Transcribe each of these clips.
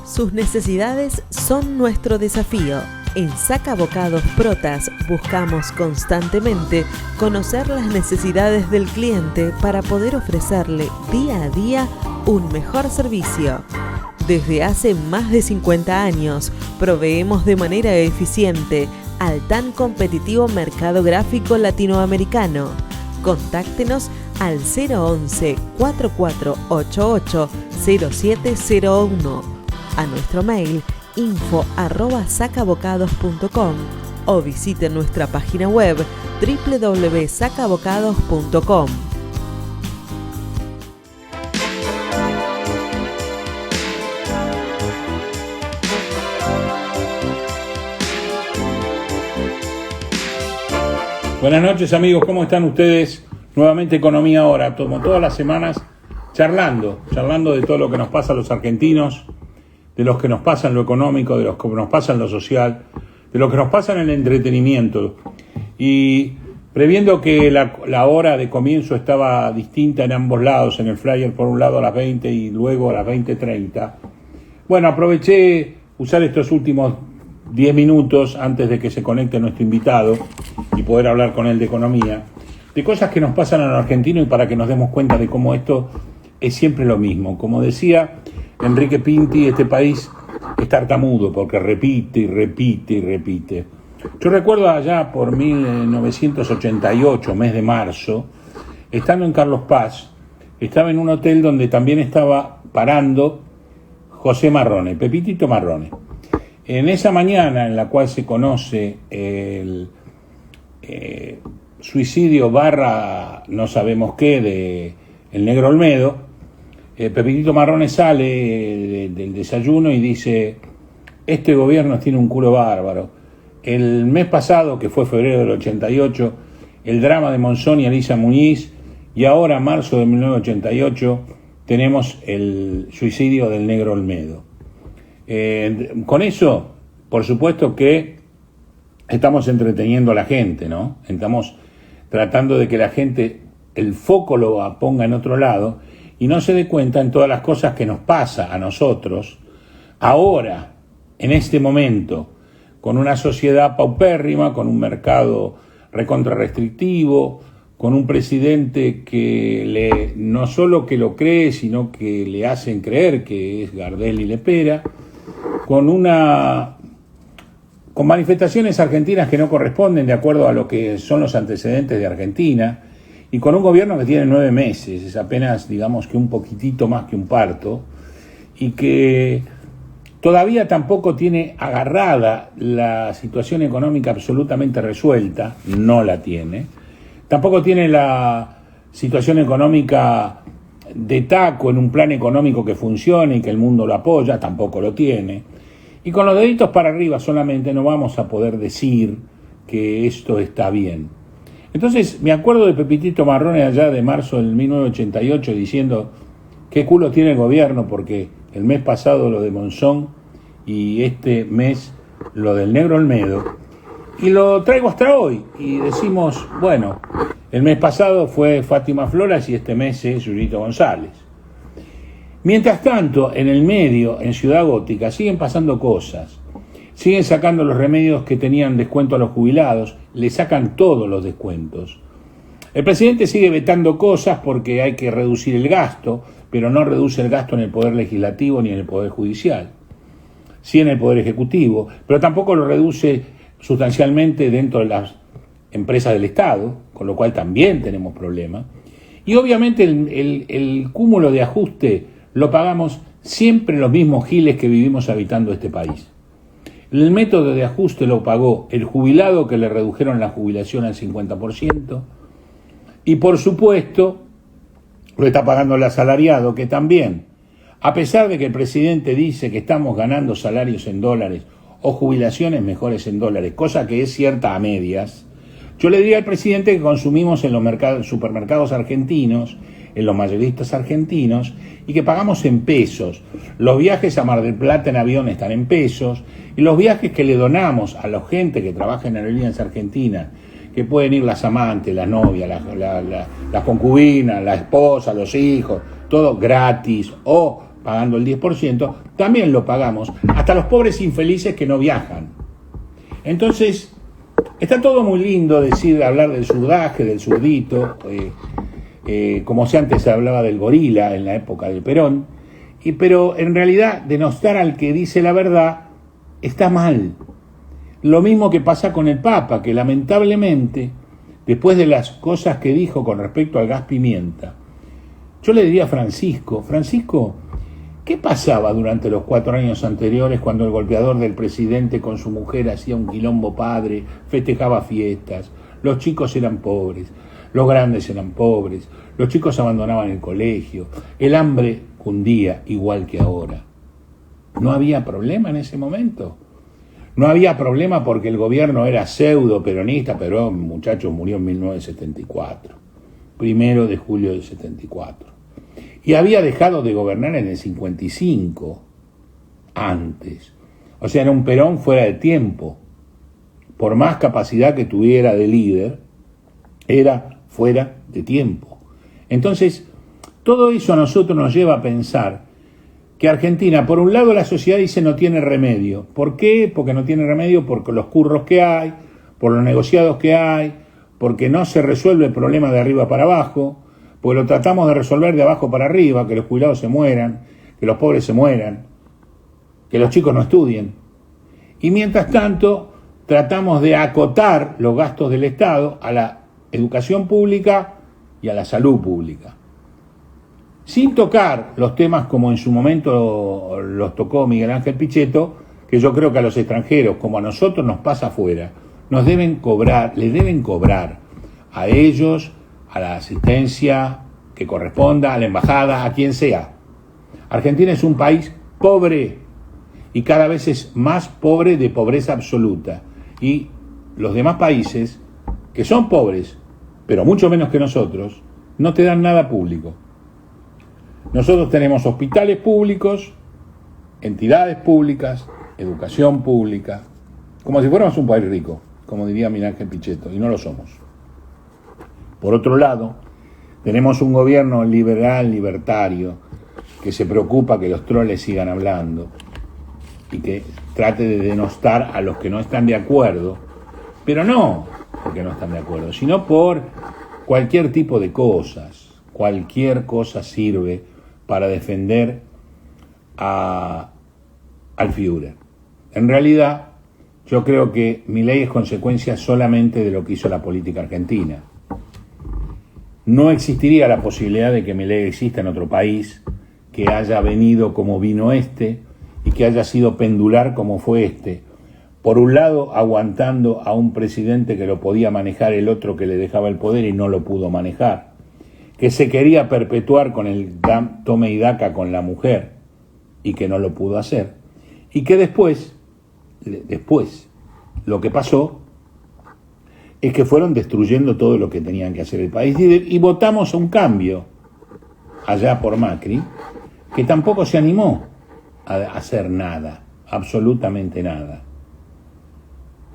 Sus necesidades son nuestro desafío. En Saca Bocados Protas buscamos constantemente conocer las necesidades del cliente para poder ofrecerle día a día un mejor servicio. Desde hace más de 50 años proveemos de manera eficiente al tan competitivo mercado gráfico latinoamericano. Contáctenos al 011-4488-0701, a nuestro mail info@sacabocados.com o visite nuestra página web www.sacabocados.com. Buenas noches, amigos, ¿cómo están ustedes? Nuevamente Economía Ahora, como todas las semanas, charlando de todo lo que nos pasa a los argentinos, de lo que nos pasa en lo económico, de lo que nos pasa en lo social, de lo que nos pasa en el entretenimiento. Y previendo que la hora de comienzo estaba distinta en ambos lados, en el flyer por un lado a las 20 y luego a las 20:30, bueno, aproveché usar estos últimos 10 minutos antes de que se conecte nuestro invitado y poder hablar con él de economía, de cosas que nos pasan a los argentinos y para que nos demos cuenta de cómo esto es siempre lo mismo. Como decía Enrique Pinti, este país es tartamudo porque repite y repite y repite. Yo recuerdo allá por 1988, mes de marzo, estando en Carlos Paz, estaba en un hotel donde también estaba parando José Marrone, Pepitito Marrone. En esa mañana en la cual se conoce el suicidio / no sabemos qué de el Negro Olmedo, Pepitito Marrone sale del desayuno y dice: este gobierno tiene un culo bárbaro. El mes pasado, que fue febrero del 88, el drama de Monzón y Elisa Muñiz, y ahora, marzo de 1988, tenemos el suicidio del Negro Olmedo. Con eso, por supuesto que estamos entreteniendo a la gente, ¿no? Estamos tratando de que la gente, el foco lo ponga en otro lado y no se dé cuenta en todas las cosas que nos pasa a nosotros, ahora, en este momento, con una sociedad paupérrima, con un mercado recontra restrictivo, con un presidente que no solo que lo cree, sino que le hacen creer que es Gardel y Lepera, con manifestaciones argentinas que no corresponden de acuerdo a lo que son los antecedentes de Argentina, y con un gobierno que tiene 9 meses, es apenas, digamos, que un poquitito más que un parto, y que todavía tampoco tiene agarrada la situación económica absolutamente resuelta, no la tiene, tampoco tiene la situación económica de taco en un plan económico que funcione y que el mundo lo apoya, tampoco lo tiene. Y con los deditos para arriba solamente no vamos a poder decir que esto está bien. Entonces me acuerdo de Pepitito Marrone allá de marzo del 1988 diciendo: qué culo tiene el gobierno, porque el mes pasado lo de Monzón y este mes lo del Negro Olmedo. Y lo traigo hasta hoy y decimos, bueno, el mes pasado fue Fátima Flores y este mes es Yurito González. Mientras tanto, en el medio, en Ciudad Gótica, siguen pasando cosas. Siguen sacando los remedios que tenían descuento a los jubilados, le sacan todos los descuentos. El presidente sigue vetando cosas porque hay que reducir el gasto, pero no reduce el gasto en el Poder Legislativo ni en el Poder Judicial. Sí en el Poder Ejecutivo, pero tampoco lo reduce sustancialmente dentro de las empresas del Estado, con lo cual también tenemos problemas. Y obviamente el cúmulo de ajuste lo pagamos siempre los mismos giles que vivimos habitando este país. El método de ajuste lo pagó el jubilado, que le redujeron la jubilación al 50%, y por supuesto lo está pagando el asalariado, que también, a pesar de que el presidente dice que estamos ganando salarios en dólares o jubilaciones mejores en dólares, cosa que es cierta a medias, yo le diría al presidente que consumimos en los supermercados argentinos, en los mayoristas argentinos, y que pagamos en pesos. Los viajes a Mar del Plata en avión están en pesos, y los viajes que le donamos a la gente que trabaja en aerolíneas argentinas, que pueden ir las amantes, las novias, las concubinas, la esposa, los hijos, todo gratis, o pagando el 10%, también lo pagamos, hasta los pobres infelices que no viajan. Entonces, está todo muy lindo hablar del zurdaje, del zurdito, como si antes se hablaba del gorila en la época del Perón, pero en realidad denostar al que dice la verdad está mal. Lo mismo que pasa con el Papa, que lamentablemente, después de las cosas que dijo con respecto al gas pimienta, yo le diría a Francisco, ¿qué pasaba durante los 4 años anteriores cuando el golpeador del presidente con su mujer hacía un quilombo padre, festejaba fiestas, los chicos eran pobres, los grandes eran pobres, los chicos abandonaban el colegio, el hambre cundía igual que ahora? ¿No había problema en ese momento? No había problema porque el gobierno era pseudo peronista, pero muchachos, murió en 1974, 1 de julio del 74. Y había dejado de gobernar en el 55, antes. O sea, era un Perón fuera de tiempo. Por más capacidad que tuviera de líder, era fuera de tiempo. Entonces, todo eso a nosotros nos lleva a pensar que Argentina, por un lado la sociedad dice no tiene remedio. ¿Por qué? Porque no tiene remedio por los curros que hay, por los negociados que hay, porque no se resuelve el problema de arriba para abajo, porque lo tratamos de resolver de abajo para arriba, que los jubilados se mueran, que los pobres se mueran, que los chicos no estudien. Y mientras tanto, tratamos de acotar los gastos del Estado a la educación pública y a la salud pública, sin tocar los temas como en su momento los tocó Miguel Ángel Pichetto, que yo creo que a los extranjeros, como a nosotros nos pasa afuera, les deben cobrar a ellos, a la asistencia que corresponda, a la embajada, a quien sea. Argentina es un país pobre y cada vez es más pobre, de pobreza absoluta. Y los demás países, que son pobres, pero mucho menos que nosotros, no te dan nada público. Nosotros tenemos hospitales públicos, entidades públicas, educación pública, como si fuéramos un país rico, como diría Miguel Ángel Pichetto, y no lo somos. Por otro lado, tenemos un gobierno liberal, libertario, que se preocupa que los troles sigan hablando y que trate de denostar a los que no están de acuerdo, pero no porque no están de acuerdo, sino por cualquier tipo de cosas. Cualquier cosa sirve para defender al Führer. En realidad, yo creo que Milei es consecuencia solamente de lo que hizo la política argentina. No existiría la posibilidad de que Milei exista en otro país, que haya venido como vino este y que haya sido pendular como fue este. Por un lado, aguantando a un presidente que lo podía manejar, el otro que le dejaba el poder y no lo pudo manejar, que se quería perpetuar con el tome y daca con la mujer y que no lo pudo hacer, y que después lo que pasó es que fueron destruyendo todo lo que tenían que hacer el país y votamos a un cambio allá por Macri, que tampoco se animó a hacer nada, absolutamente nada.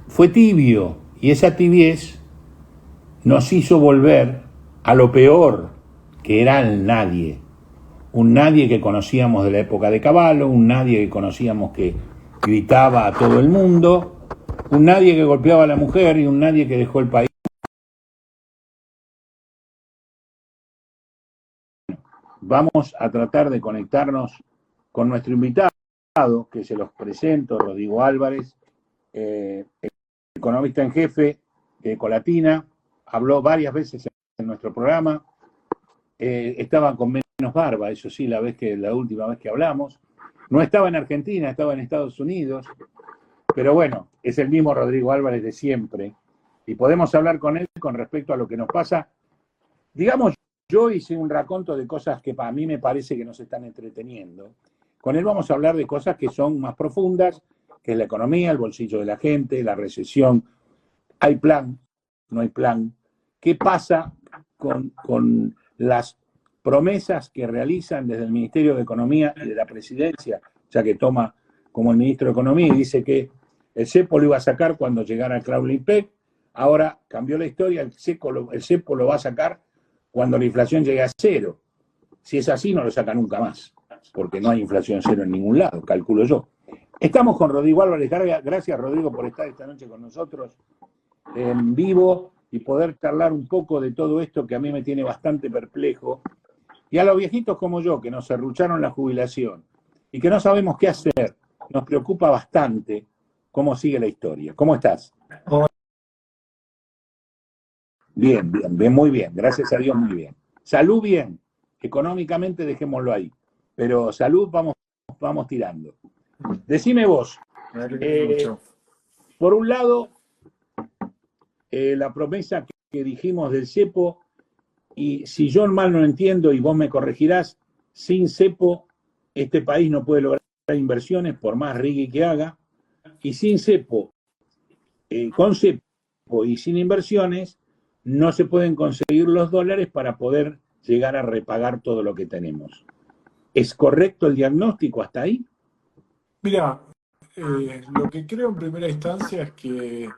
Fue tibio, y esa tibiez nos hizo volver a lo peor, que era el nadie. Un nadie que conocíamos de la época de Cavallo, un nadie que conocíamos que gritaba a todo el mundo, un nadie que golpeaba a la mujer y un nadie que dejó el país. Vamos a tratar de conectarnos con nuestro invitado, que se los presento, Rodrigo Álvarez, economista en jefe de Ecolatina, habló varias veces en nuestro programa, estaba con menos barba, eso sí, la última vez que hablamos, no estaba en Argentina, estaba en Estados Unidos, pero bueno, es el mismo Rodrigo Álvarez de siempre, y podemos hablar con él con respecto a lo que nos pasa. Digamos, yo hice un raconto de cosas que para mí me parece que nos están entreteniendo. Con él vamos a hablar de cosas que son más profundas, que es la economía, el bolsillo de la gente, la recesión. ¿Hay plan? ¿No hay plan? ¿Qué pasa con las promesas que realizan desde el Ministerio de Economía y de la Presidencia, ya que toma como el Ministro de Economía y dice que el cepo lo iba a sacar cuando llegara Crowley-Peck? Ahora cambió la historia, el cepo lo va a sacar cuando la inflación llegue a 0. Si es así, no lo saca nunca más. porque no hay inflación cero en ningún lado, calculo yo. Estamos con Rodrigo Álvarez Garga. Gracias, Rodrigo, por estar esta noche con nosotros en vivo y poder charlar un poco de todo esto que a mí me tiene bastante perplejo. Y a los viejitos como yo, que nos serrucharon la jubilación y que no sabemos qué hacer, nos preocupa bastante cómo sigue la historia. ¿Cómo estás? Bien, bien, bien, muy bien. Gracias a Dios, muy bien. Salud, bien. Económicamente, dejémoslo ahí. Pero salud, vamos tirando. Decime vos. Por un lado, la promesa que dijimos del cepo, y si yo mal no entiendo, y vos me corregirás, sin cepo este país no puede lograr inversiones por más rigui que haga, y sin cepo, con cepo y sin inversiones, no se pueden conseguir los dólares para poder llegar a repagar todo lo que tenemos. ¿Es correcto el diagnóstico hasta ahí? Mira, lo que creo en primera instancia es que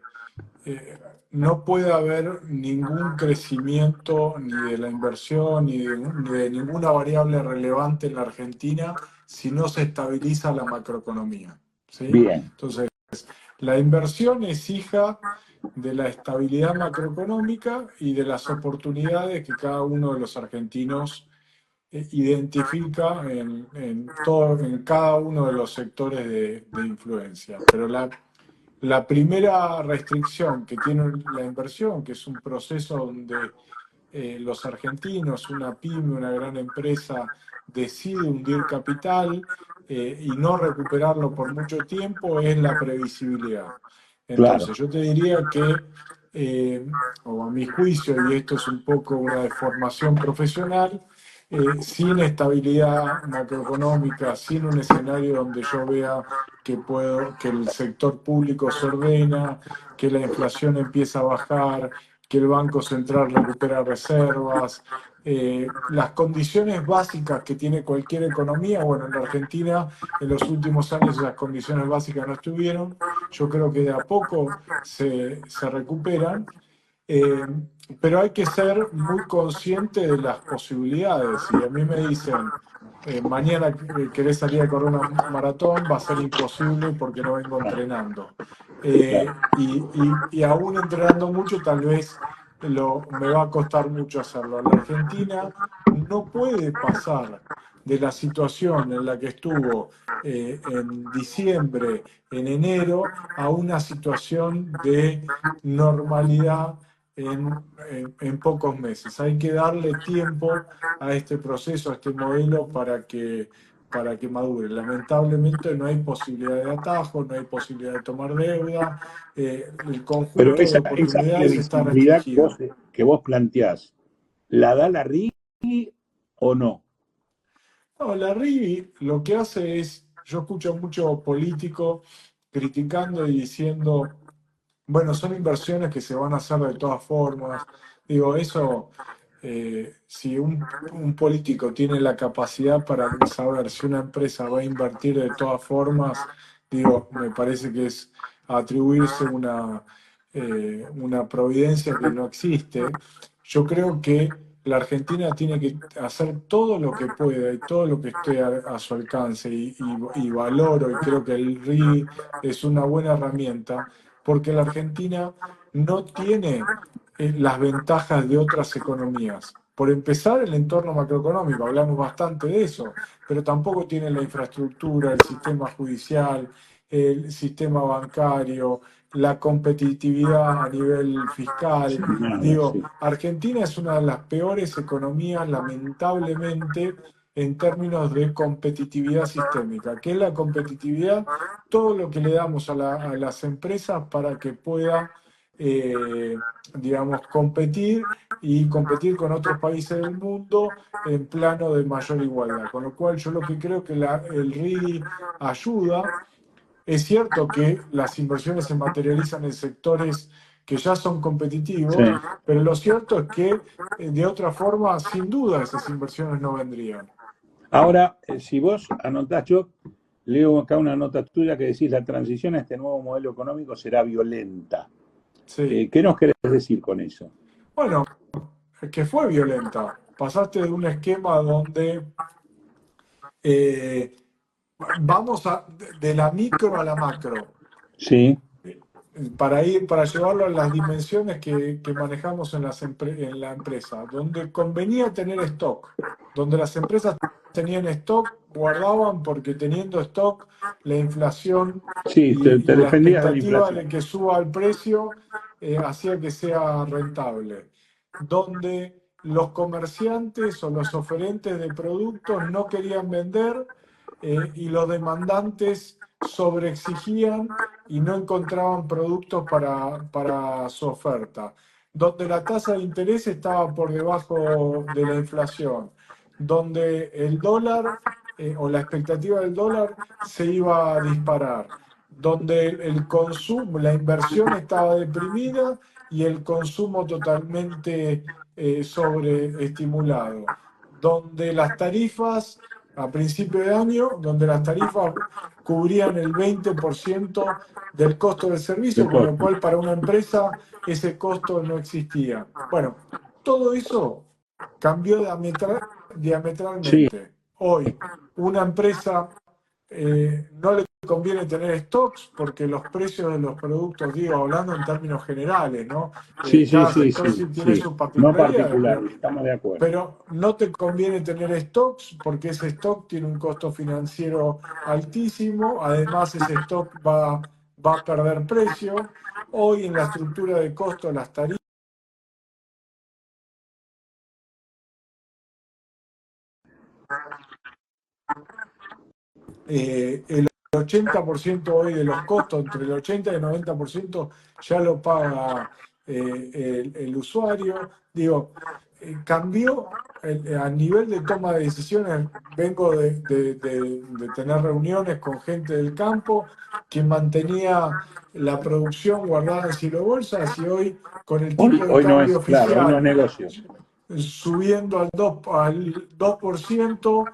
no puede haber ningún crecimiento ni de la inversión ni de ninguna variable relevante en la Argentina si no se estabiliza la macroeconomía, ¿sí? Bien. Entonces, la inversión es hija de la estabilidad macroeconómica y de las oportunidades que cada uno de los argentinos identifica en cada uno de los sectores de influencia. Pero la primera restricción que tiene la inversión, que es un proceso donde los argentinos, una pyme, una gran empresa, decide hundir capital y no recuperarlo por mucho tiempo, es la previsibilidad. Entonces, Claro. yo te diría que, o a mi juicio, y esto es un poco una deformación profesional, sin estabilidad macroeconómica, sin un escenario donde yo vea que el sector público se ordena, que la inflación empieza a bajar, que el Banco Central recupera reservas, las condiciones básicas que tiene cualquier economía. Bueno, en la Argentina en los últimos años esas condiciones básicas no estuvieron. Yo creo que de a poco se recuperan. Pero hay que ser muy consciente de las posibilidades. Si a mí me dicen, mañana querés salir a correr una maratón, va a ser imposible porque no vengo entrenando. Y aún entrenando mucho, tal vez me va a costar mucho hacerlo. La Argentina no puede pasar de la situación en la que estuvo en diciembre, en enero, a una situación de normalidad en pocos meses. Hay que darle tiempo a este proceso, a este modelo para que madure. Lamentablemente no hay posibilidad de atajo, no hay posibilidad de tomar deuda, el Pero conjunto de esa oportunidades está previsibilidad restringido. que vos planteás, ¿la da la RIGI o no? No, la RIGI lo que hace es, yo escucho mucho político criticando y diciendo, bueno, son inversiones que se van a hacer de todas formas. Digo, eso, si un político tiene la capacidad para saber si una empresa va a invertir de todas formas, digo, me parece que es atribuirse una providencia que no existe. Yo creo que la Argentina tiene que hacer todo lo que pueda y todo lo que esté a su alcance y valoro y creo que el RI es una buena herramienta porque la Argentina no tiene las ventajas de otras economías. Por empezar, el entorno macroeconómico, hablamos bastante de eso, pero tampoco tiene la infraestructura, el sistema judicial, el sistema bancario, la competitividad a nivel fiscal. Digo, Argentina es una de las peores economías, lamentablemente, en términos de competitividad sistémica. ¿Qué es la competitividad? Todo lo que le damos a las empresas para que pueda, digamos, competir y competir con otros países del mundo en plano de mayor igualdad. Con lo cual yo lo que creo que el RI ayuda. Es cierto que las inversiones se materializan en sectores que ya son competitivos, Sí. pero lo cierto es que de otra forma, sin duda, esas inversiones no vendrían. Ahora, si vos anotás, yo leo acá una nota tuya que decís, la transición a este nuevo modelo económico será violenta. Sí. ¿Qué nos querés decir con eso? Bueno, es que fue violenta. Pasaste de un esquema donde Eh, Vamos de la micro a la macro. Sí, Para llevarlo a las dimensiones que manejamos en la empresa, donde convenía tener stock, donde las empresas tenían stock, guardaban porque teniendo stock, la inflación sí, te y la defendías de la expectativa inflación. de que suba el precio hacía que sea rentable, donde los comerciantes o los oferentes de productos no querían vender y los demandantes sobreexigían y no encontraban productos para su oferta, donde la tasa de interés estaba por debajo de la inflación, donde el dólar o la expectativa del dólar se iba a disparar, donde el consumo, la inversión estaba deprimida y el consumo totalmente sobreestimulado, donde las tarifas a principio de año, donde las tarifas cubrían el 20% del costo del De servicio, con lo costo. cual para una empresa ese costo no existía. Bueno, todo eso cambió Sí, diametralmente. Hoy, una empresa no le conviene tener stocks porque los precios de los productos, digo, hablando en términos generales, ¿no? sí, sí, Cada sí, sector sí, sí tiene sí. sus No particularidades, particular, estamos de acuerdo. pero no te conviene tener stocks porque ese stock tiene un costo financiero altísimo, además ese stock va a perder precio. Hoy en la estructura de costo, las tarifas, el 80% hoy de los costos, entre el 80 y el 90% ya lo paga el usuario. Digo, cambió a nivel de toma de decisiones. Vengo de tener reuniones con gente del campo que mantenía la producción guardada en silo bolsas y hoy con el tipo de Hoy no cambio es, claro, hoy no es oficial negocio. subiendo al 2%,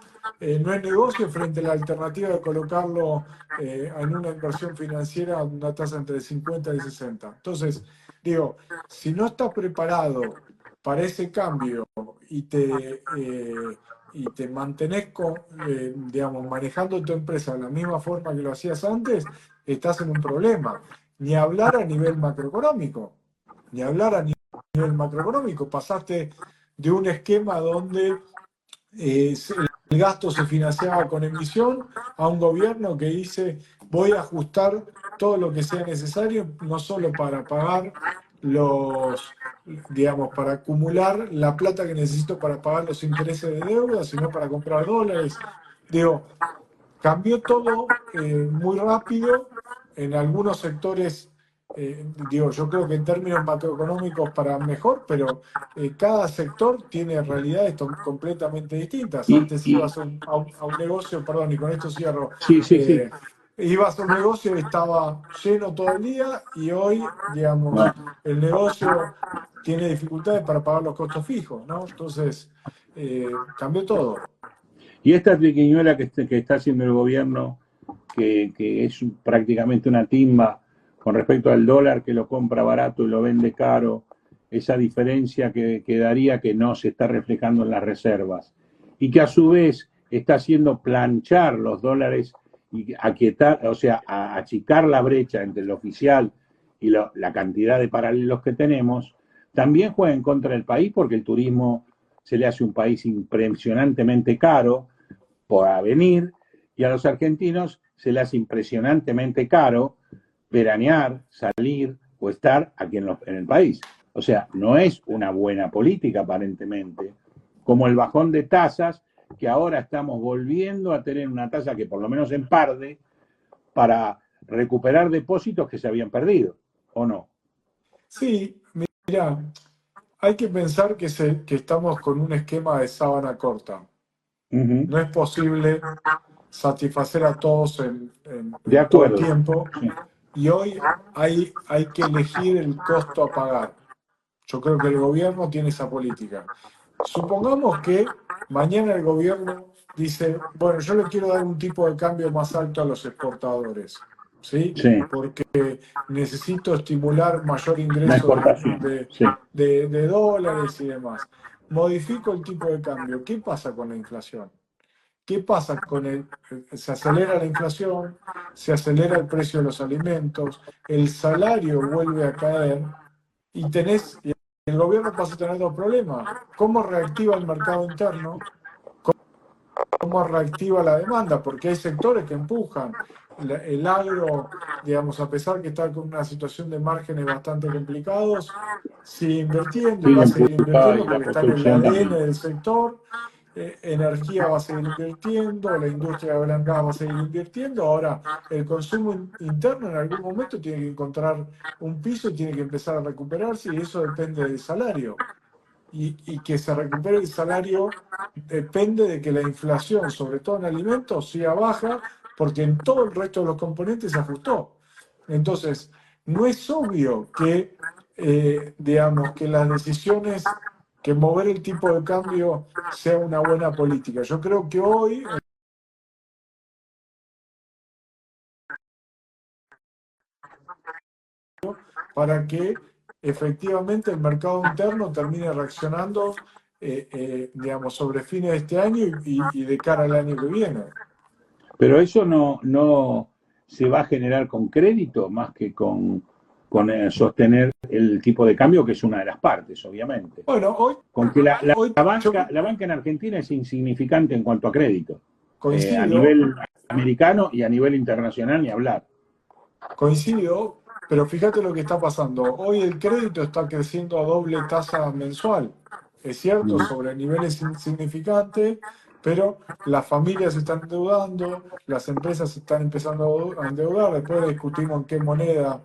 no es negocio frente a la alternativa de colocarlo en una inversión financiera a una tasa entre el 50 y 60. Entonces, digo, si no estás preparado para ese cambio y te mantenés digamos, manejando tu empresa de la misma forma que lo hacías antes, estás en un problema. Ni hablar a nivel macroeconómico, ni hablar a nivel macroeconómico. Pasaste de un esquema donde el gasto se financiaba con emisión a un gobierno que dice voy a ajustar todo lo que sea necesario, no solo para pagar digamos, para acumular la plata que necesito para pagar los intereses de deuda, sino para comprar dólares. Digo, cambió todo muy rápido en algunos sectores. Digo, yo creo que en términos macroeconómicos para mejor, pero cada sector tiene realidades completamente distintas. Y, Antes y ibas a un negocio, perdón, y con esto cierro, sí, sí, sí. ibas a un negocio y estaba lleno todo el día y hoy, No. digamos, el negocio tiene dificultades para pagar los costos fijos, ¿no? Entonces, cambió todo. Y esta triquiñuela que está haciendo el gobierno, que es prácticamente una timba con respecto al dólar, que lo compra barato y lo vende caro, esa diferencia que daría que no se está reflejando en las reservas, y que a su vez está haciendo planchar los dólares y aquietar, o sea, achicar la brecha entre el oficial y la cantidad de paralelos que tenemos, también juega en contra del país porque el turismo se le hace un país impresionantemente caro por venir, y a los argentinos se les hace impresionantemente caro veranear, salir o estar aquí en el país. O sea, no es una buena política aparentemente, como el bajón de tasas, que ahora estamos volviendo a tener una tasa que por lo menos en parte para recuperar depósitos que se habían perdido, ¿o no? Sí, mira, hay que pensar que estamos con un esquema de sábana corta. Uh -huh. No es posible satisfacer a todos De en todo el acuerdo. tiempo Sí. y hoy hay que elegir el costo a pagar. Yo creo que el gobierno tiene esa política. Supongamos que mañana el gobierno dice, bueno, yo le quiero dar un tipo de cambio más alto a los exportadores, ¿sí? Sí. Porque necesito estimular mayor La ingreso exportación. Sí. de dólares y demás. Modifico el tipo de cambio. ¿Qué pasa con la inflación? ¿Qué pasa con se acelera la inflación, se acelera el precio de los alimentos, el salario vuelve a caer y el gobierno pasa a tener dos problemas? ¿Cómo reactiva el mercado interno? ¿Cómo reactiva la demanda? Porque hay sectores que empujan. El agro, digamos, a pesar que está con una situación de márgenes bastante complicados, sigue invirtiendo y va Sigue a seguir impulsada invirtiendo y la porque está en el construcción ADN también. del sector. Energía va a seguir invirtiendo, la industria de gas va a seguir invirtiendo. Ahora, el consumo interno en algún momento tiene que encontrar un piso y tiene que empezar a recuperarse y eso depende del salario. Y que se recupere el salario depende de que la inflación, sobre todo en alimentos, sea baja, porque en todo el resto de los componentes se ajustó. Entonces, no es obvio que, digamos, que las decisiones, que mover el tipo de cambio sea una buena política. Yo creo que hoy, para que efectivamente el mercado interno termine reaccionando, digamos, sobre fines de este año y de cara al año que viene. Pero eso no se va a generar con crédito más que con sostener el tipo de cambio, que es una de las partes, obviamente. Bueno, Con que hoy yo la banca en Argentina es insignificante en cuanto a crédito, a coincido, nivel americano y a nivel internacional, ni hablar. coincido, pero fíjate lo que está pasando. Hoy el crédito está creciendo a doble tasa mensual. Es cierto, Mm. sobre niveles insignificantes, pero las familias se están endeudando, las empresas se están empezando a endeudar. Después discutimos en qué moneda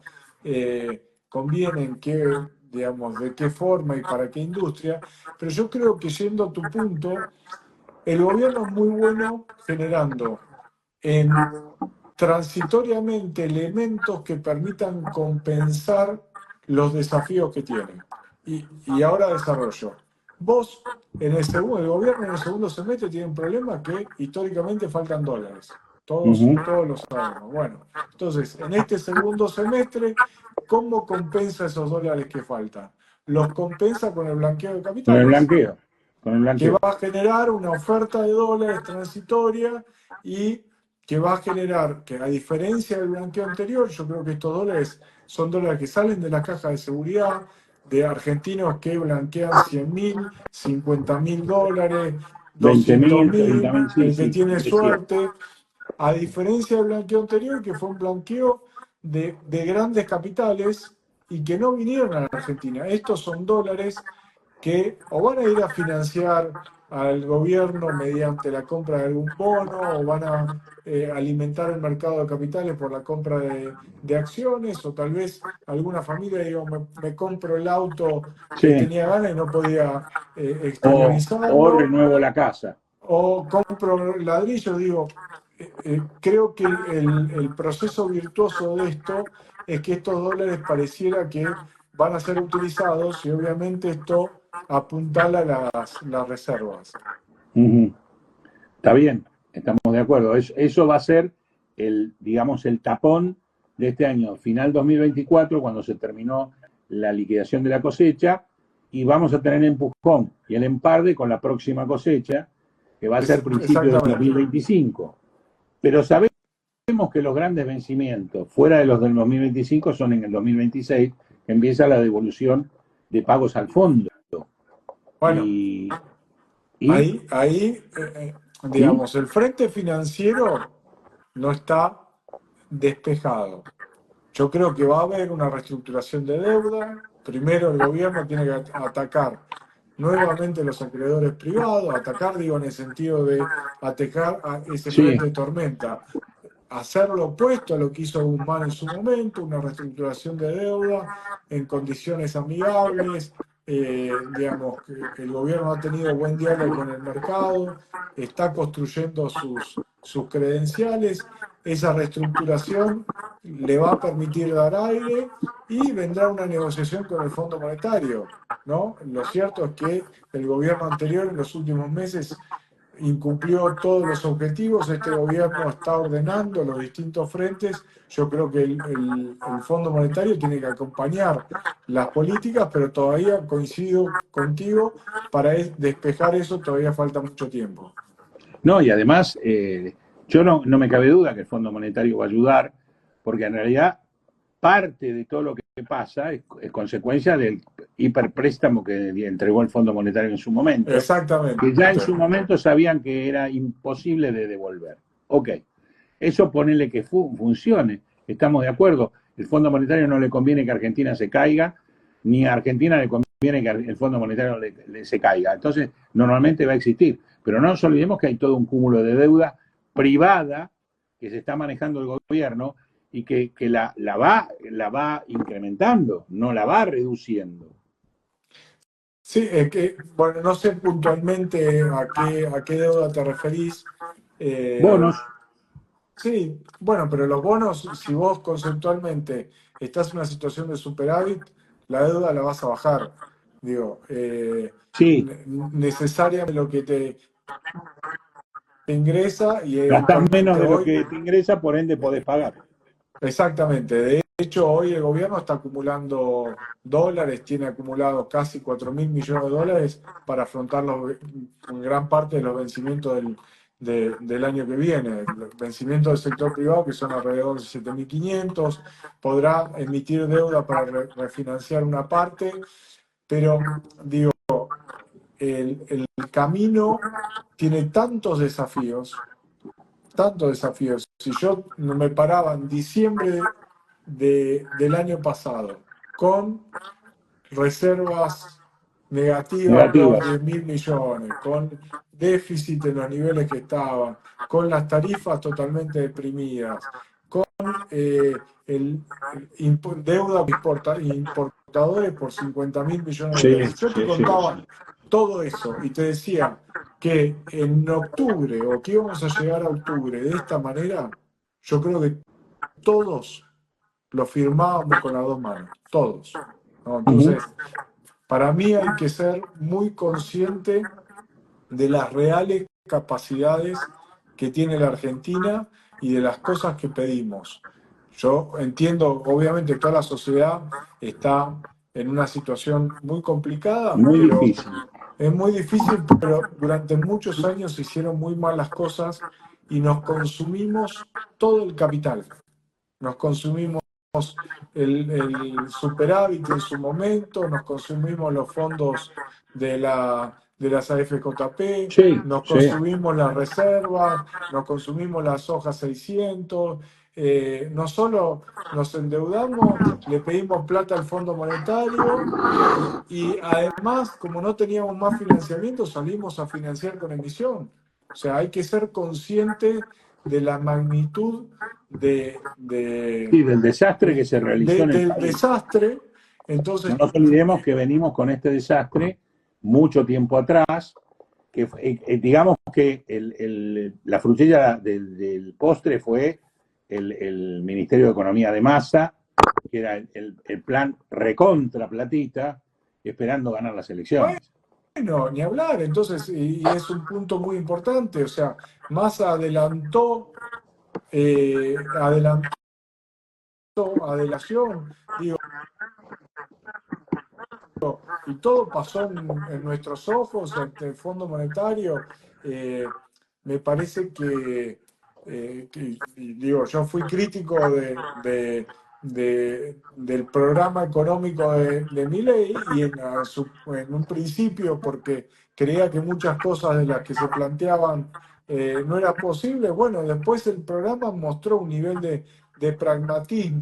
conviene, en qué, digamos, de qué forma y para qué industria. Pero yo creo que yendo a tu punto, el gobierno es muy bueno generando en transitoriamente elementos que permitan compensar los desafíos que tienen. Y ahora desarrollo. Vos, el gobierno en el segundo semestre tiene un problema que históricamente faltan dólares. Ujú. Todos lo sabemos. Bueno, entonces, en este segundo semestre, ¿cómo compensa esos dólares que faltan? Los compensa con el blanqueo de Con el capitales, blanqueo, con el que va blanqueo. a generar una oferta de dólares transitoria y que va a generar que, a diferencia del blanqueo anterior, yo creo que estos dólares son dólares que salen de la caja de seguridad, de argentinos que blanquean 100.000, 50.000 dólares, 20.000, 200.000, 30.000, sí, el que sí, tiene es cierto. suerte, a diferencia del blanqueo anterior, que fue un blanqueo de grandes capitales y que no vinieron a la Argentina. Estos son dólares que o van a ir a financiar al gobierno mediante la compra de algún bono, o van a alimentar el mercado de capitales por la compra de acciones, o tal vez alguna familia diga, me compro el auto que Sí. tenía ganas y no podía O exteriorizarlo, renuevo la casa. o compro ladrillos. Digo, creo que el proceso virtuoso de esto es que estos dólares pareciera que van a ser utilizados y obviamente esto apuntala las reservas. Ujú. Está bien, estamos de acuerdo. Eso va a ser digamos, el tapón de este año, final 2024, cuando se terminó la liquidación de la cosecha, y vamos a tener empujón y el emparde con la próxima cosecha, que va a ser principio del Exactamente. 2025. Pero sabemos que los grandes vencimientos, fuera de los del 2025, son en el 2026, que empieza la devolución de pagos al fondo. Bueno, Y, y ahí, ¿sí? digamos, el frente financiero no está despejado. Yo creo que va a haber una reestructuración de deuda. Primero el gobierno tiene que atacar nuevamente los acreedores privados, atacar, digo, en el sentido de atacar a ese Sí, frente de tormenta, hacer lo opuesto a lo que hizo Guzmán en su momento, una reestructuración de deuda en condiciones amigables. Digamos que el gobierno ha tenido buen diálogo con el mercado, está construyendo sus credenciales. Esa reestructuración le va a permitir dar aire y vendrá una negociación con el Fondo Monetario, ¿no? Lo cierto es que el gobierno anterior en los últimos meses incumplió todos los objetivos. Este gobierno está ordenando los distintos frentes. Yo creo que el Fondo Monetario tiene que acompañar las políticas, pero todavía coincido contigo, para despejar eso todavía falta mucho tiempo. No, y además, yo no me cabe duda que el Fondo Monetario va a ayudar, porque en realidad parte de todo lo que pasa es consecuencia del hiperpréstamo que entregó el Fondo Monetario en su momento, Exactamente. que ya en su momento sabían que era imposible de devolver. Ok, eso ponele que funcione, estamos de acuerdo. El Fondo Monetario no le conviene que Argentina se caiga, ni a Argentina le conviene que el Fondo Monetario se caiga. Entonces, normalmente va a existir. Pero no nos olvidemos que hay todo un cúmulo de deuda privada que se está manejando el gobierno y que la va incrementando, no la va reduciendo. Sí, es que, bueno, no sé puntualmente a qué deuda te referís. Eh, Bonos, sí, bueno, pero los bonos, si vos conceptualmente estás en una situación de superávit, la deuda la vas a bajar. Digo, sí, necesariamente lo que te ingresa y gastás menos eventualmente de lo hoy. que te ingresa, por ende podés pagar. Exactamente. De hecho, hoy el gobierno está acumulando dólares, tiene acumulados casi 4.000 millones de dólares para afrontar gran parte de los vencimientos del año que viene. Los vencimientos del sector privado, que son alrededor de 7.500, podrá emitir deuda para refinanciar una parte, pero digo, el camino tiene tantos desafíos. Si yo me paraba en diciembre del año pasado con reservas negativas por Negativas. 10.000 millones, con déficit en los niveles que estaban, con las tarifas totalmente deprimidas, con deuda importadores por 50.000 millones de dólares. Sí, Si yo te sí, sí, contaba sí. todo eso y te decía que en octubre o que íbamos a llegar a octubre de esta manera, yo creo que todos lo firmábamos con las dos manos, todos, ¿no? Uh-huh. Entonces, para mí hay que ser muy consciente de las reales capacidades que tiene la Argentina y de las cosas que pedimos. Yo entiendo, obviamente, toda la sociedad está en una situación muy complicada, Muy pero difícil. es muy difícil, pero durante muchos años se hicieron muy mal las cosas y nos consumimos todo el capital. Nos consumimos el superávit en su momento, nos consumimos los fondos de las AFJP, Sí, nos sí. consumimos las reservas, nos consumimos las hojas 600, no solo nos endeudamos, le pedimos plata al Fondo Monetario y además, como no teníamos más financiamiento, salimos a financiar con emisión. O sea, hay que ser consciente de la magnitud Sí, del desastre que se realizó en el del país. desastre. No Entonces, nos olvidemos que venimos con este desastre mucho tiempo atrás, que digamos que la frutilla del postre fue el Ministerio de Economía de Massa, que era el plan recontra platita, esperando ganar las elecciones. bueno, ni hablar. Entonces, y es un punto muy importante. O sea, Massa adelantó adelación, digo, y todo pasó en nuestros ojos ante el Fondo Monetario. Me parece digo, yo fui crítico del programa económico de Milei y en un principio porque creía que muchas cosas de las que se planteaban no era posible. Bueno, después el programa mostró un nivel de pragmatismo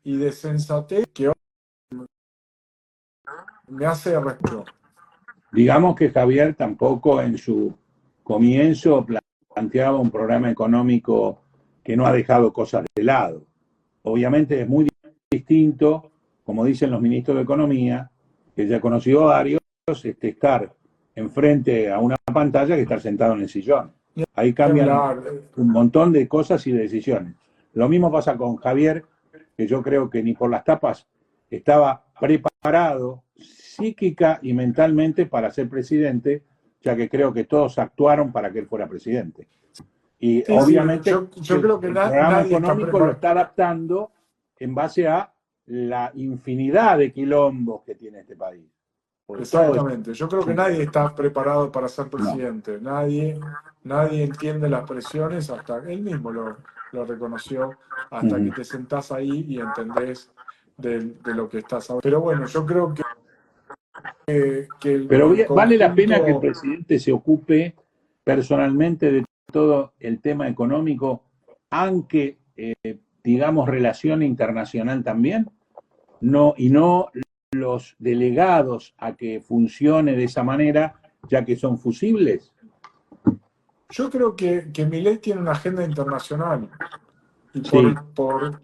y de sensatez que hoy me hace respeto. Digamos que Javier tampoco en su comienzo planteaba un programa económico que no ha dejado cosas de lado. Obviamente es muy distinto, como dicen los ministros de Economía, que ya conoció varios, estar enfrente a una pantalla que estar sentado en el sillón. Ahí cambian Hablar. un montón de cosas y de decisiones. Lo mismo pasa con Javier, que yo creo que ni por las tapas estaba preparado psíquica y mentalmente para ser presidente, ya que creo que todos actuaron para que él fuera presidente. Y Sí, sí, obviamente yo creo que el programa nadie está económico lo preparado. está adaptando en base a la infinidad de quilombos que tiene este país. todo es Exactamente. Yo creo que nadie está preparado para ser no. presidente. Nadie entiende las presiones hasta él mismo lo reconoció, hasta que Ujú. te sentás ahí y entendés de lo que estás hablando. Pero bueno, yo creo que Pero el vale la pena que el conjunto, presidente se ocupe personalmente de todo el tema económico, aunque digamos relación internacional también, no, y no los delegados a que funcione de esa manera, ya que son fusibles. yo creo que Milei tiene una agenda internacional y Sí, por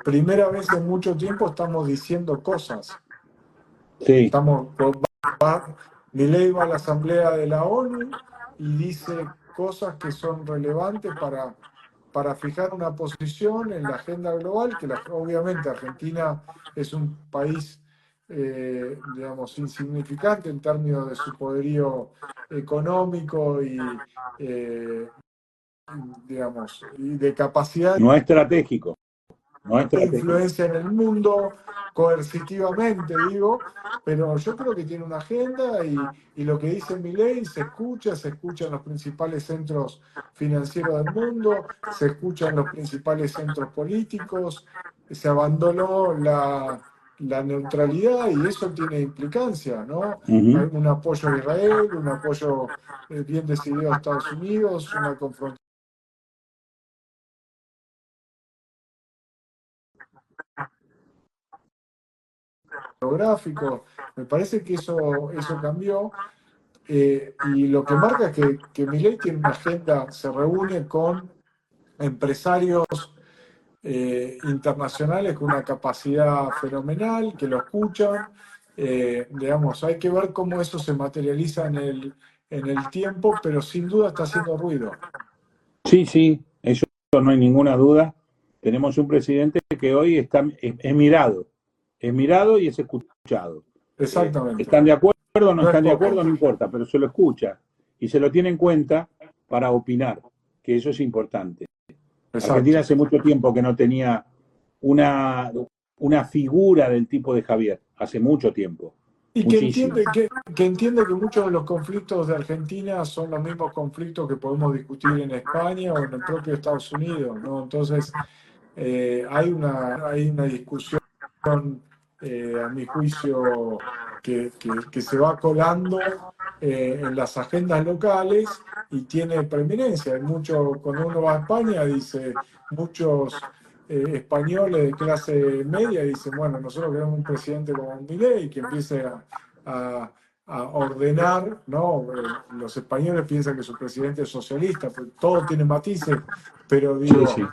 primera vez en mucho tiempo estamos diciendo cosas. sí. Estamos, Milei va a la Asamblea de la ONU y dice cosas que son relevantes para fijar una posición en la agenda global, que obviamente Argentina es un país, digamos, insignificante en términos de su poderío económico digamos, y de capacidad No es estratégico, no es de estratégico. influencia en el mundo, coercitivamente digo, pero yo creo que tiene una agenda y lo que dice Milei se escucha en los principales centros financieros del mundo, se escucha en los principales centros políticos, se abandonó la neutralidad y eso tiene implicancia, ¿no? Ujú. Hay un apoyo a Israel, un apoyo bien decidido a Estados Unidos, una confrontación geográfico. Me parece que eso cambió. Y lo que marca es que Milei tiene una agenda, se reúne con empresarios internacionales con una capacidad fenomenal, que lo escuchan. Digamos, hay que ver cómo eso se materializa en el tiempo, pero sin duda está haciendo ruido. Sí, sí, eso no hay ninguna duda. Tenemos un presidente que hoy es mirado y es escuchado. Exactamente. ¿Están de acuerdo o no No es están de poco. acuerdo? No importa, pero se lo escucha y se lo tiene en cuenta para opinar, que eso es importante. Argentina Exacto. hace mucho tiempo que no tenía una, una figura del tipo de Javier, hace mucho tiempo, Y muchísimo. que entiende que muchos de los conflictos de Argentina son los mismos conflictos que podemos discutir en España o en el propio Estados Unidos, ¿no? Entonces, hay una discusión, a mi juicio, que se va colando en las agendas locales y tiene preeminencia. Cuando uno va a España, dice, muchos españoles de clase media dicen, bueno, nosotros queremos un presidente como Milei que empiece a- a ordenar, ¿no? Los españoles piensan que su presidente es socialista, pues todo tiene matices, pero Sí, digo, sí.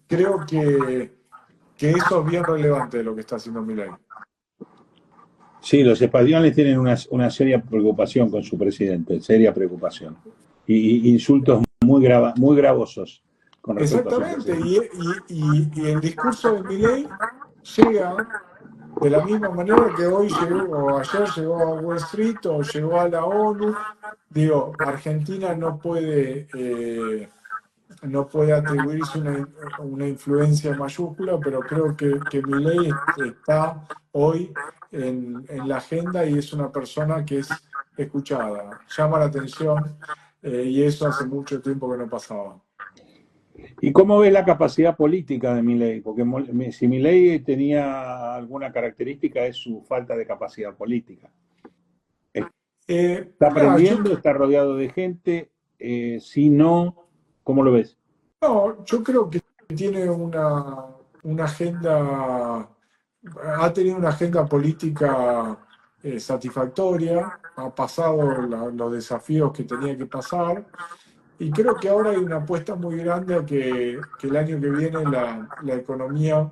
creo que eso es bien relevante de lo que está haciendo Milei. Sí, los españoles tienen una seria preocupación con su presidente, seria preocupación. Y insultos muy gravosos con respecto a su Exactamente, presidente. y el discurso de Milei llega de la misma manera que hoy llegó, o ayer llegó a Wall Street, o llegó a la ONU. Digo, Argentina no puede atribuirse una influencia mayúscula, pero creo que Milei está hoy en la agenda y es una persona que es escuchada, llama la atención, y eso hace mucho tiempo que no pasaba. ¿Y cómo ves la capacidad política de Milei? Porque si Milei tenía alguna característica es su falta de capacidad política. Está Mirá, aprendiendo, está rodeado de gente. Si no, ¿cómo lo ves? no, yo creo que tiene una agenda, ha tenido una agenda política satisfactoria, ha pasado los desafíos que tenía que pasar. Y creo que ahora hay una apuesta muy grande a que el año que viene la economía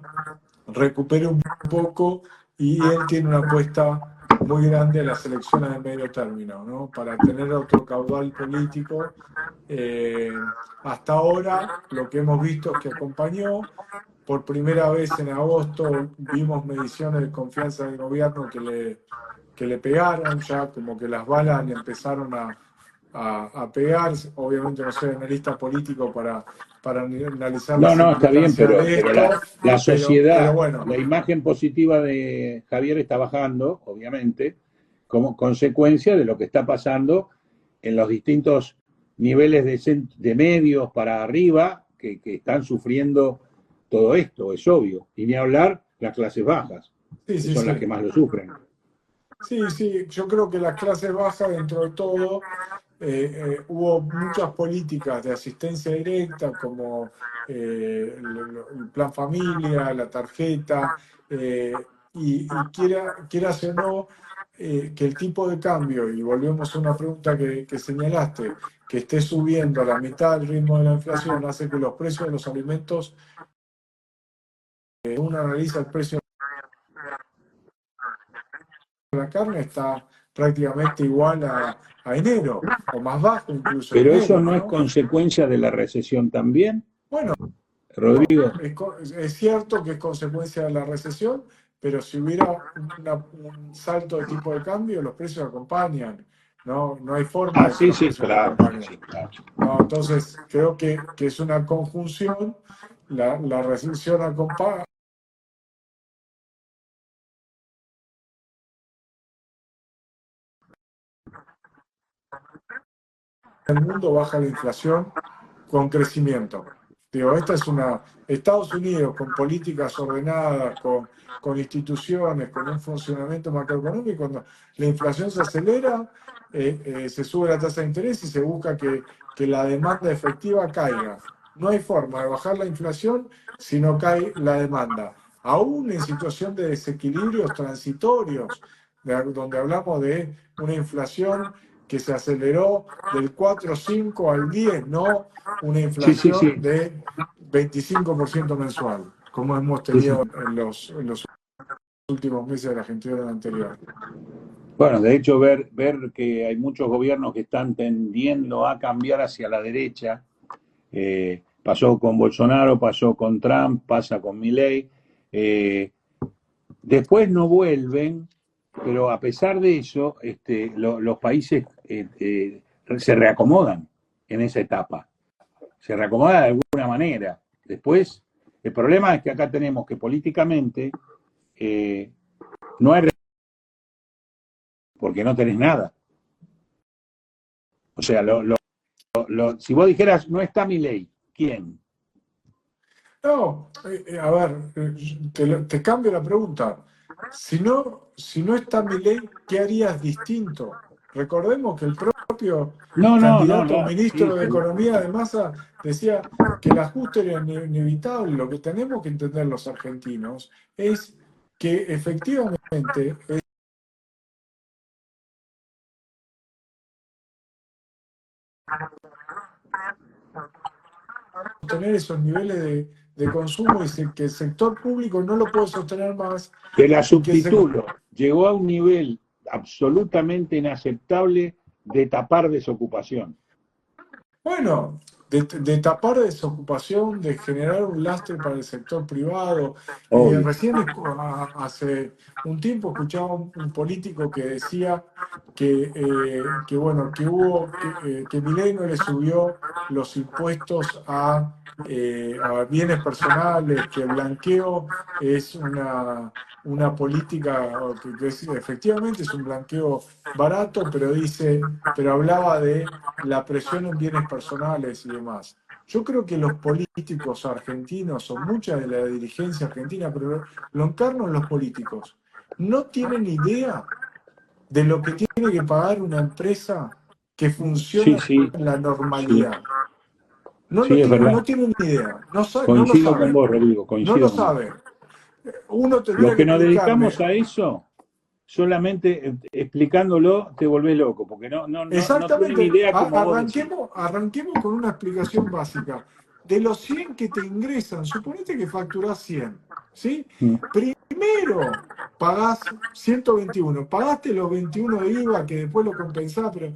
recupere un poco y él tiene una apuesta muy grande a las elecciones de medio término, ¿no? Para tener otro caudal político. Hasta ahora lo que hemos visto es que acompañó. Por primera vez en agosto vimos mediciones de confianza del gobierno que le pegaron, ya como que las balas le empezaron a pegar. Obviamente no soy analista político para analizar No, las no, está bien, implicancias de pero esto, la pero sociedad, bueno, la imagen positiva de Javier está bajando, obviamente, como consecuencia de lo que está pasando en los distintos niveles de medios para arriba que están sufriendo todo esto, es obvio. Y ni hablar las clases bajas, sí, que sí, son las sí. que más lo sufren. Sí, sí, yo creo que las clases bajas, dentro de todo, hubo muchas políticas de asistencia directa, como el plan familia, la tarjeta, y quieras o no, que el tipo de cambio, y volvemos a una pregunta que señalaste, que esté subiendo a la mitad del ritmo de la inflación, hace que los precios de los alimentos, uno analiza el precio la carne, está prácticamente igual a enero, o más bajo incluso en Pero eso enero, no es ¿no? consecuencia de la recesión también, Bueno, Rodrigo. es cierto que es consecuencia de la recesión, pero si hubiera un salto de tipo de cambio, los precios acompañan, ¿no? No hay forma Ah, de que sí, los sí, precios no claro, acompañen. sí, claro. No, entonces creo que es una conjunción, la recesión acompaña. El mundo baja la inflación con crecimiento. Digo, esta es una. Estados Unidos con políticas ordenadas, con instituciones, con un funcionamiento macroeconómico, cuando la inflación se acelera, se sube la tasa de interés y se busca que la demanda efectiva caiga. No hay forma de bajar la inflación si no cae la demanda. Aún en situación de desequilibrios transitorios, donde hablamos de una inflación que se aceleró del 4,5 al 10, no una Sí, sí, inflación sí, de 25% mensual, como hemos sí, sí. tenido en los últimos meses de la gestión anterior. Bueno, de hecho, ver que hay muchos gobiernos que están tendiendo a cambiar hacia la derecha, pasó con Bolsonaro, pasó con Trump, pasa con Milei, después no vuelven, pero a pesar de eso, los países se reacomodan en esa etapa, se reacomodan de alguna manera. Después, el problema es que acá tenemos que políticamente no hay porque no tenés nada. O sea, si vos dijeras, no está mi ley, ¿quién? No, a ver, te cambio la pregunta. Si no está mi ley, ¿qué harías distinto? Recordemos que el propio No, no, no, candidato no. Sí, ministro de Economía de Massa decía que el ajuste era inevitable. Lo que tenemos que entender los argentinos es que efectivamente sostener esos niveles de consumo y que el sector público no lo puede sostener más te la y que el sector. subtitulo. Llegó a un nivel absolutamente inaceptable de tapar desocupación. Bueno, de tapar desocupación, de generar un lastre para el sector privado. Obvio. Recién hace un tiempo escuchaba un político que decía bueno, que Milei no le subió los impuestos a bienes personales, que el blanqueo es una política efectivamente es un blanqueo barato, pero hablaba de la presión en bienes personales y demás. Yo creo que los políticos argentinos, o mucha de la dirigencia argentina, pero lo encarnan los políticos, no tienen idea de lo que tiene que pagar una empresa que Sí, funciona sí, en la sí, normalidad. No sí, lo es tienen, verdad. no tienen ni idea, no lo Coincido con saben, vos, Rodrigo, no lo coincido con vos. saben. Uno Los tendría que que nos explicarle. dedicamos a eso, solamente explicándolo te volvés loco, porque no tienen Exactamente. idea como vos decís. Arranquemos con una explicación básica. De los 100 que te ingresan, suponete que facturás 100, ¿sí? Mm. Primero pagás 121, pagaste los 21 de IVA que después lo compensás, pero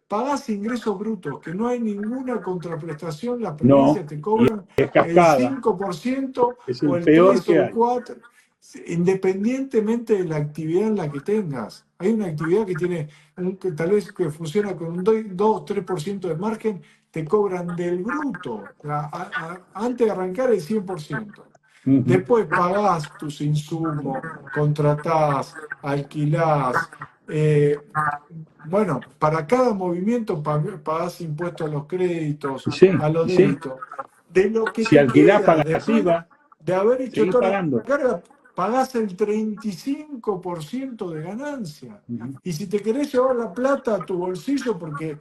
pagás ingresos brutos, que no hay ninguna contraprestación, las No, provincias te y cobran es el cascada, 5% es o el el peor 3 o que el hay. 4%. independientemente de la actividad en la que tengas. Hay una actividad que tiene, que tal vez que funciona con un 2-3% de margen, te cobran del bruto, antes de arrancar el 100%. Ujú. Después pagás tus insumos, contratás, alquilás. Bueno, para cada movimiento pagás impuestos a los créditos, Sí, a los sí. débitos. De lo que Si te alquilás, queda pagás después IVA, de haber hecho seguís toda la pagando. carga, pagás el 35% de ganancia. Ujú. Y si te querés llevar la plata a tu bolsillo, porque,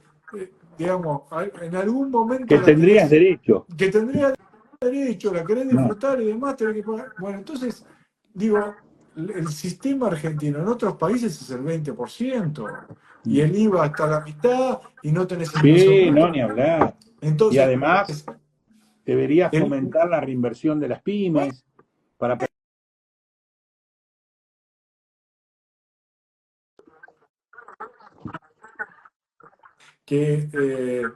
digamos, en algún momento Que la tendrías querés, derecho. que tendrías derecho, la querés No. disfrutar y demás, tenés que pagar. Bueno, entonces, digo, el sistema argentino en otros países es el 20%, y el IVA está a la mitad, y no tenés ingreso Sí, no, bruto. ni hablar. Y Entonces, además, debería el, fomentar la reinversión de las pymes para... que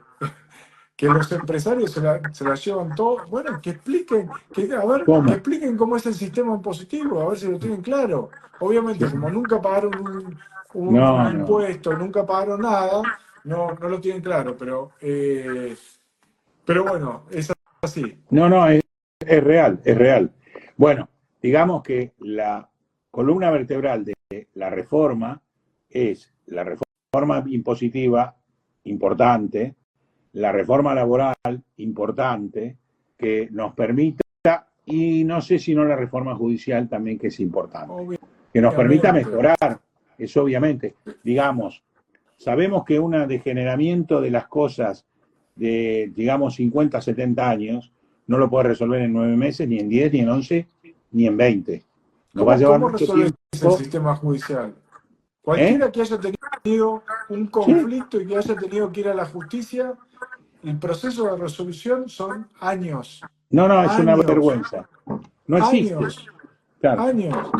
que los empresarios se la llevan todo. Bueno, que expliquen, a ver, que ¿Cómo? expliquen cómo es el sistema impositivo, a ver si lo tienen claro. Sí, Obviamente, sí. como nunca pagaron un No, no. impuesto, nunca pagaron nada, no lo tienen claro, pero bueno, es así. No, no, es real, es real. Bueno, digamos que la columna vertebral de la reforma es la reforma impositiva importante, la reforma laboral importante, que nos permita, y no sé si no la reforma judicial también, que es importante, que nos permita Obviamente. mejorar, es obviamente, digamos, sabemos que un degeneramiento de las cosas de, digamos, 50, 70 años, no lo puede resolver en 9 meses, ni en 10, ni en 11, ni en 20. Nos va a llevar ¿Cómo mucho resolves tiempo. el sistema judicial? ¿Eh? Cualquiera que haya tenido un ¿Sí? conflicto y que haya tenido que ir a la justicia, el proceso de resolución son años, No, no, es una años, vergüenza. No existe. años, Claro, años.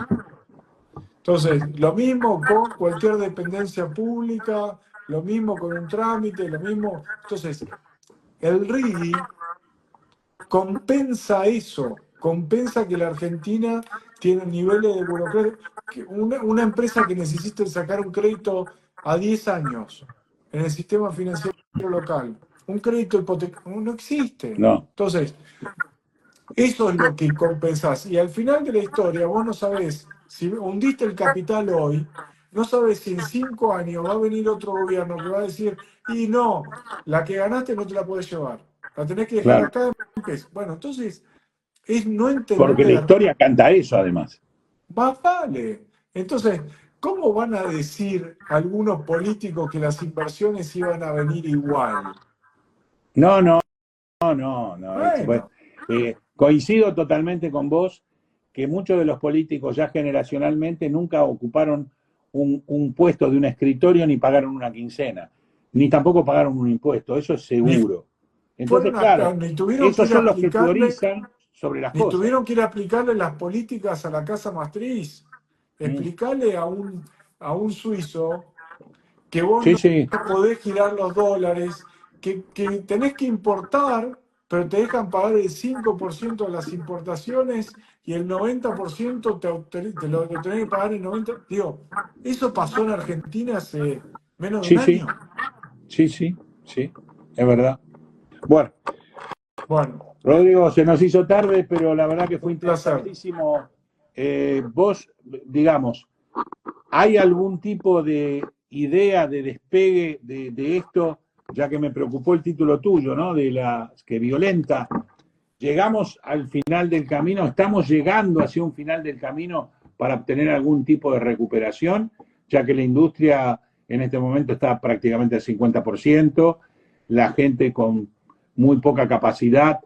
Entonces, lo mismo con cualquier dependencia pública, lo mismo con un trámite, lo mismo. Entonces, el RIGI compensa eso, compensa que la Argentina tiene niveles de burocracia. Una empresa que necesite sacar un crédito a 10 años en el sistema financiero local, un crédito hipotecario, no existe. no. Entonces, eso es lo que compensás. Y al final de la historia, vos no sabés, si hundiste el capital hoy, no sabés si en 5 años va a venir otro gobierno que va a decir, y no, la que ganaste no te la puedes llevar, la tenés que dejar Claro. acá en pesos. Bueno, entonces es no Porque la entender, historia canta eso, además. más vale. Entonces, ¿cómo van a decir algunos políticos que las inversiones iban a venir igual? No, no, no, no. No. Bueno, Bueno, coincido totalmente con vos que muchos de los políticos ya generacionalmente nunca ocuparon un puesto de un escritorio ni pagaron una quincena, ni tampoco pagaron un impuesto, eso es ni seguro. Entonces, claro, ni tuvieron que esos ir a son los que aplicarle. teorizan sobre las Ni cosas. tuvieron que ir a aplicarle las políticas a la casa matriz. Mm. Explicarle a un suizo que vos Sí, no sí, podés girar los dólares, que tenés que importar, pero te dejan pagar el 5% de las importaciones y el 90% te lo tenés que pagar el 90%. Digo, eso pasó en Argentina hace menos de un sí, sí, año. sí, sí, sí, es verdad. Bueno, Bueno, Rodrigo, se nos hizo tarde, pero la verdad que fue un placer. interesantísimo. Vos, digamos, ¿hay algún tipo de idea de despegue de esto? Ya que me preocupó el título tuyo, ¿no? De la que violenta. Llegamos al final del camino, estamos llegando hacia un final del camino para obtener algún tipo de recuperación, ya que la industria en este momento está prácticamente al 50%, la gente con muy poca capacidad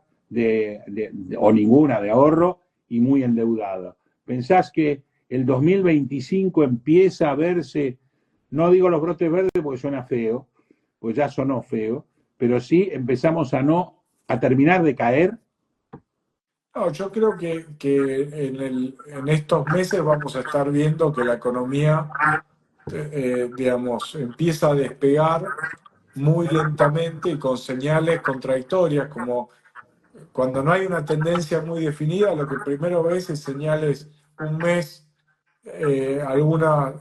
o ninguna de ahorro y muy endeudada. ¿Pensás que el 2025 empieza a verse, no digo los brotes verdes porque suena feo, pues ya sonó feo, pero sí empezamos a terminar de caer? No, yo creo que en estos meses vamos a estar viendo que la economía, digamos, empieza a despegar muy lentamente y con señales contradictorias, como cuando no hay una tendencia muy definida, lo que primero ves es señales un mes alguna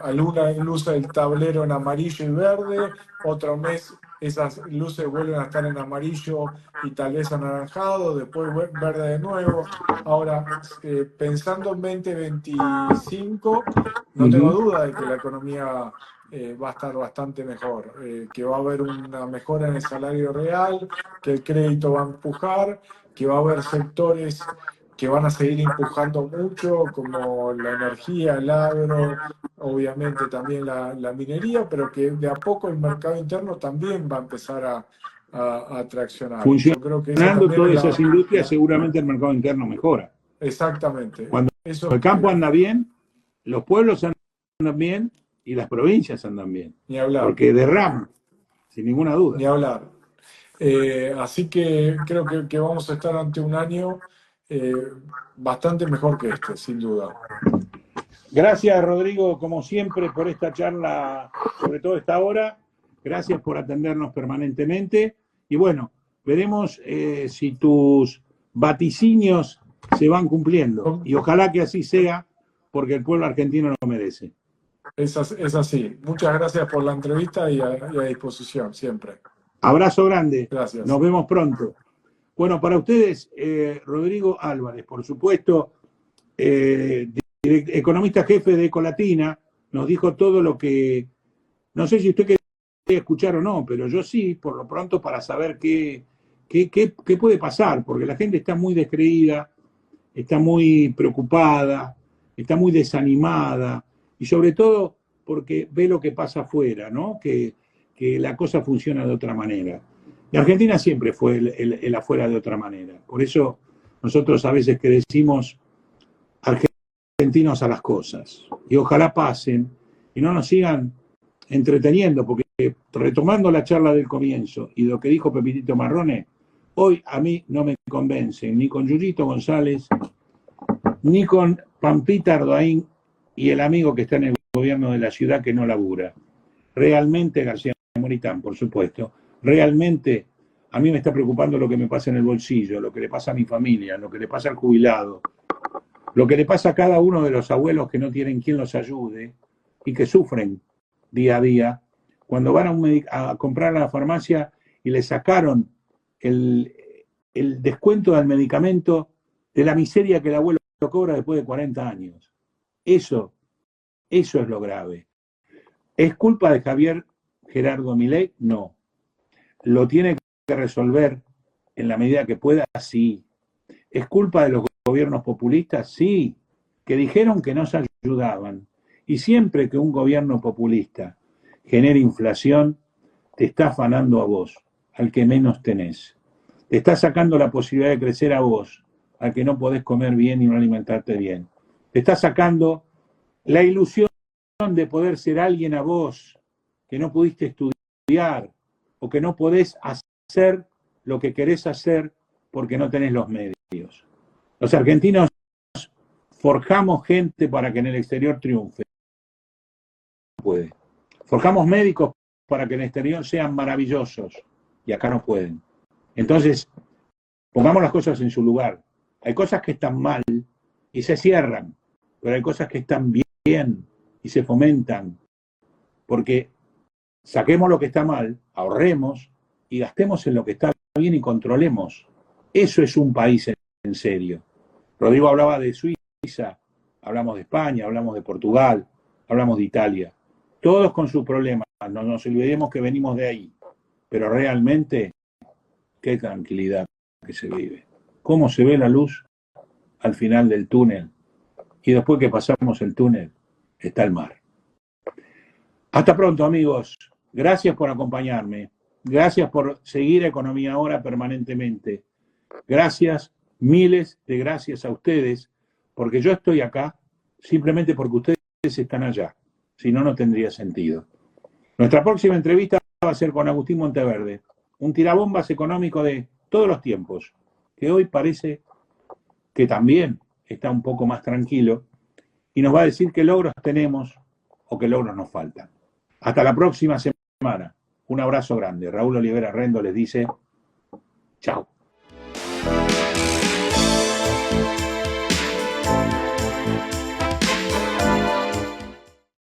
luz del tablero en amarillo y verde, otro mes esas luces vuelven a estar en amarillo y tal vez anaranjado, después verde de nuevo. Ahora, pensando en 2025, no tengo Ujú. duda de que la economía va a estar bastante mejor, que va a haber una mejora en el salario real, que el crédito va a empujar, que va a haber sectores que van a seguir empujando mucho, como la energía, el agro, obviamente también la minería, pero que de a poco el mercado interno también va a empezar a traccionar. Yo creo que esa Funcionando también es todas esas industrias, la- seguramente el mercado interno mejora. exactamente. Cuando Eso el campo anda bien, los pueblos andan bien y las provincias andan bien, ni hablar, porque derrama, sin ninguna duda. ni hablar. Así que creo que vamos a estar ante un año eh, bastante mejor que este, sin duda. Gracias, Rodrigo, como siempre, por esta charla, sobre todo esta hora. Gracias por atendernos permanentemente. Y bueno, veremos si tus vaticinios se van cumpliendo. Y ojalá que así sea, porque el pueblo argentino lo merece. Es así. Muchas gracias por la entrevista y a disposición siempre. Abrazo grande. Gracias. Nos vemos pronto. Bueno, para ustedes, Rodrigo Álvarez, por supuesto, economista jefe de Ecolatina, nos dijo todo lo que, no sé si usted quería escuchar o no, pero yo sí, por lo pronto, para saber qué puede pasar, porque la gente está muy descreída, está muy preocupada, está muy desanimada, y sobre todo porque ve lo que pasa afuera, ¿no? Que la cosa funciona de otra manera. Y Argentina siempre fue el afuera de otra manera. Por eso nosotros a veces que decimos argentinos a las cosas. Y ojalá pasen y no nos sigan entreteniendo, porque retomando la charla del comienzo y lo que dijo Pepitito Marrone, hoy a mí no me convencen ni con Yuyito González, ni con Pampita Ardoaín y el amigo que está en el gobierno de la ciudad que no labura. Realmente, García Moritán, por supuesto, realmente a mí me está preocupando lo que me pasa en el bolsillo, lo que le pasa a mi familia, lo que le pasa al jubilado, lo que le pasa a cada uno de los abuelos que no tienen quien los ayude y que sufren día a día cuando van a comprar a la farmacia y le sacaron el descuento del medicamento de la miseria que el abuelo cobra después de 40 años. Eso es lo grave. ¿Es culpa de Javier Gerardo Milei? No. ¿Lo tiene que resolver en la medida que pueda? Sí. ¿Es culpa de los gobiernos populistas? Sí. Que dijeron que no se ayudaban. Y siempre que un gobierno populista genera inflación, te está afanando a vos, al que menos tenés. Te está sacando la posibilidad de crecer a vos, al que no podés comer bien y no alimentarte bien. Te está sacando la ilusión de poder ser alguien a vos, que no pudiste estudiar o que no podés hacer lo que querés hacer porque no tenés los medios. Los argentinos forjamos gente para que en el exterior triunfe. No puede. Forjamos médicos para que en el exterior sean maravillosos y acá no pueden. Entonces, pongamos las cosas en su lugar. Hay cosas que están mal y se cierran, pero hay cosas que están bien y se fomentan, porque saquemos lo que está mal, ahorremos y gastemos en lo que está bien y controlemos. Eso es un país en serio. Rodrigo hablaba de Suiza, hablamos de España, hablamos de Portugal, hablamos de Italia. Todos con sus problemas, no nos olvidemos que venimos de ahí, pero realmente qué tranquilidad que se vive. Cómo se ve la luz al final del túnel y después que pasamos el túnel está el mar. Hasta pronto, amigos. Gracias por acompañarme. Gracias por seguir Economía Ahora permanentemente. Gracias, miles de gracias a ustedes, porque yo estoy acá simplemente porque ustedes están allá. Si no, no tendría sentido. Nuestra próxima entrevista va a ser con Agustín Monteverde, un tirabombas económico de todos los tiempos, que hoy parece que también está un poco más tranquilo y nos va a decir qué logros tenemos o qué logros nos faltan. Hasta la próxima semana. Un abrazo grande. Raúl Olivera Rendo les dice chao.